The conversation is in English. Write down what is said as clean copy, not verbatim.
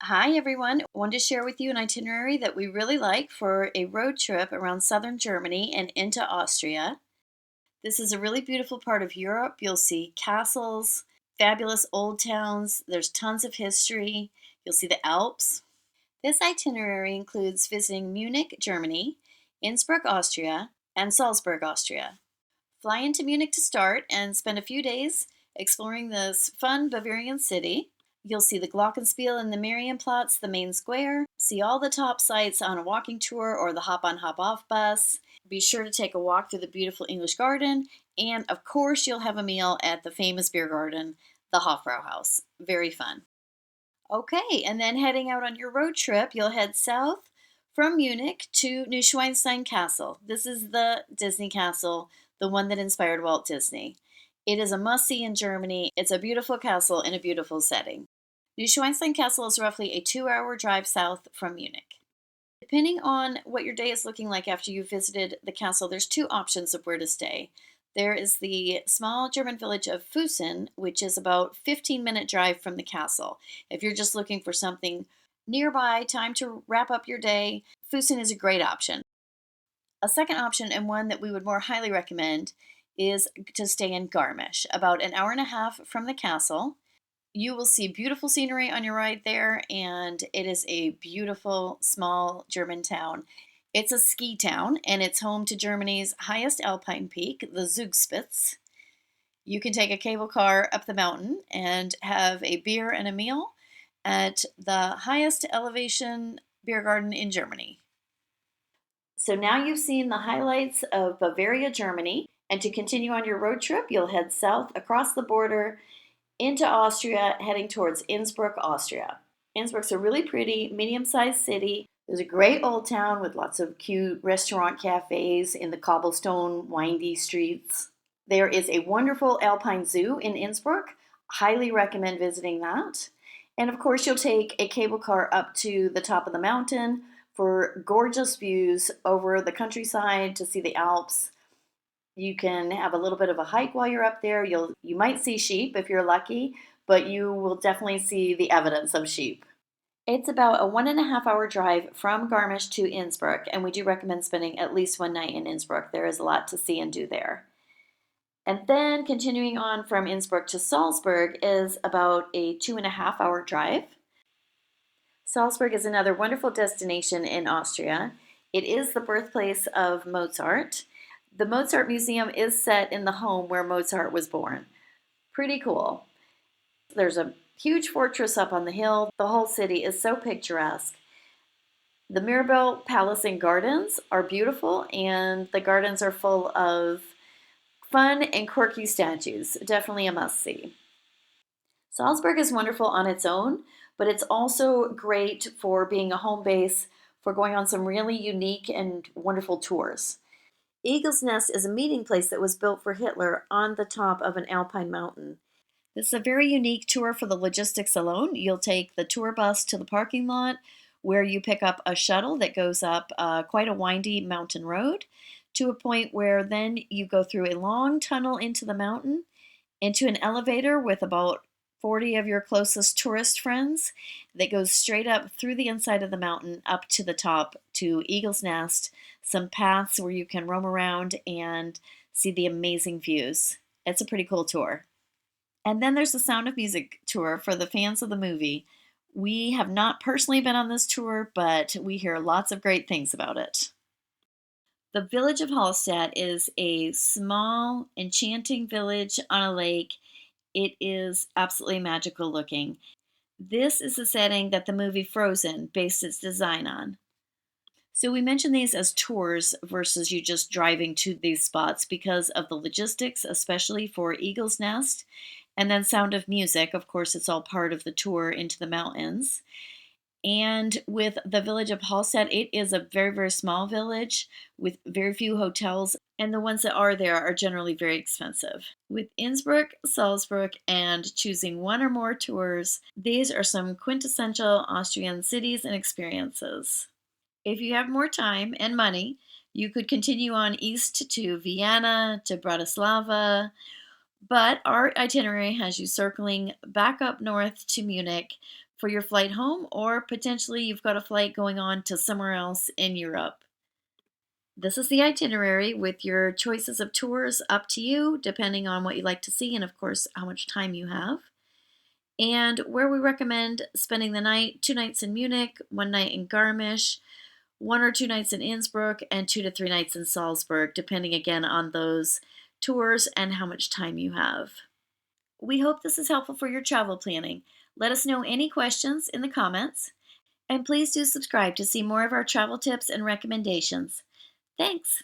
Hi everyone. Wanted to share with you an itinerary that we really like for a road trip around southern Germany and into Austria. This is a really beautiful part of Europe. You'll see castles, fabulous old towns. There's tons of history. You'll see the Alps. This itinerary includes visiting Munich, Germany, Innsbruck, Austria, and Salzburg, Austria. Fly into Munich to start and spend a few days exploring this fun Bavarian city. You'll see the Glockenspiel and the Marienplatz, the main square, see all the top sites on a walking tour or the hop on, hop off bus. Be sure to take a walk through the beautiful English garden, and of course, you'll have a meal at the famous beer garden, the Hofbrauhaus. Very fun. Okay, and then heading out on your road trip, you'll head south from Munich to Neuschwanstein Castle. This is the Disney castle, the one that inspired Walt Disney. It is a must-see in Germany. It's a beautiful castle in a beautiful setting. Neuschwanstein Castle is roughly a 2-hour drive south from Munich. Depending on what your day is looking like after you've visited the castle, there's two options of where to stay. There is the small German village of Füssen, which is about 15-minute drive from the castle. If you're just looking for something nearby, time to wrap up your day, Füssen is a great option. A second option, and one that we would more highly recommend, is to stay in Garmisch, about an hour and a half from the castle. You will see beautiful scenery on your ride there, and it is a beautiful small German town. It's a ski town, and it's home to Germany's highest alpine peak, the Zugspitze. You can take a cable car up the mountain and have a beer and a meal at the highest elevation beer garden in Germany. So now you've seen the highlights of Bavaria, Germany, and to continue on your road trip, you'll head south across the border into Austria, heading towards Innsbruck, Austria. Innsbruck's a really pretty, medium-sized city. There's a great old town with lots of cute restaurant cafes in the cobblestone, windy streets. There is a wonderful alpine zoo in Innsbruck. Highly recommend visiting that. And of course, you'll take a cable car up to the top of the mountain for gorgeous views over the countryside to see the Alps. You can have a little bit of a hike while you're up there. You might see sheep if you're lucky, but you will definitely see the evidence of sheep. It's about a 1.5 hour drive from Garmisch to Innsbruck, and we do recommend spending at least one night in Innsbruck. There is a lot to see and do there. And then continuing on from Innsbruck to Salzburg is about a 2.5 hour drive. Salzburg is another wonderful destination in Austria. It is the birthplace of Mozart. The Mozart Museum is set in the home where Mozart was born. Pretty cool. There's a huge fortress up on the hill. The whole city is so picturesque. The Mirabell Palace and Gardens are beautiful, and the gardens are full of fun and quirky statues. Definitely a must-see. Salzburg is wonderful on its own, but it's also great for being a home base for going on some really unique and wonderful tours. Eagle's Nest is a meeting place that was built for Hitler on the top of an alpine mountain. This is a very unique tour for the logistics alone. You'll take the tour bus to the parking lot where you pick up a shuttle that goes up quite a windy mountain road to a point where then you go through a long tunnel into the mountain, into an elevator with about 40 of your closest tourist friends that goes straight up through the inside of the mountain up to the top to Eagle's Nest, some paths where you can roam around and see the amazing views. It's a pretty cool tour. And then there's the Sound of Music tour for the fans of the movie. We have not personally been on this tour, but we hear lots of great things about it. The village of Hallstatt is a small, enchanting village on a lake. It is absolutely magical looking. This is the setting that the movie Frozen based its design on. So we mention these as tours versus you just driving to these spots because of the logistics, especially for Eagle's Nest. And then Sound of Music, of course, it's all part of the tour into the mountains. And with the village of Hallstatt, it is a very, very small village with very few hotels, and the ones that are there are generally very expensive. With Innsbruck, Salzburg, and choosing one or more tours, these are some quintessential Austrian cities and experiences. If you have more time and money, you could continue on east to Vienna, to Bratislava, but our itinerary has you circling back up north to Munich for your flight home, or potentially you've got a flight going on to somewhere else in Europe. This is the itinerary with your choices of tours up to you, depending on what you like to see and, of course, how much time you have. And where we recommend spending the night: 2 nights in Munich, 1 night in Garmisch, 1 or 2 nights in Innsbruck, and 2 to 3 nights in Salzburg, depending again on those tours and how much time you have. We hope this is helpful for your travel planning. Let us know any questions in the comments, and please do subscribe to see more of our travel tips and recommendations. Thanks!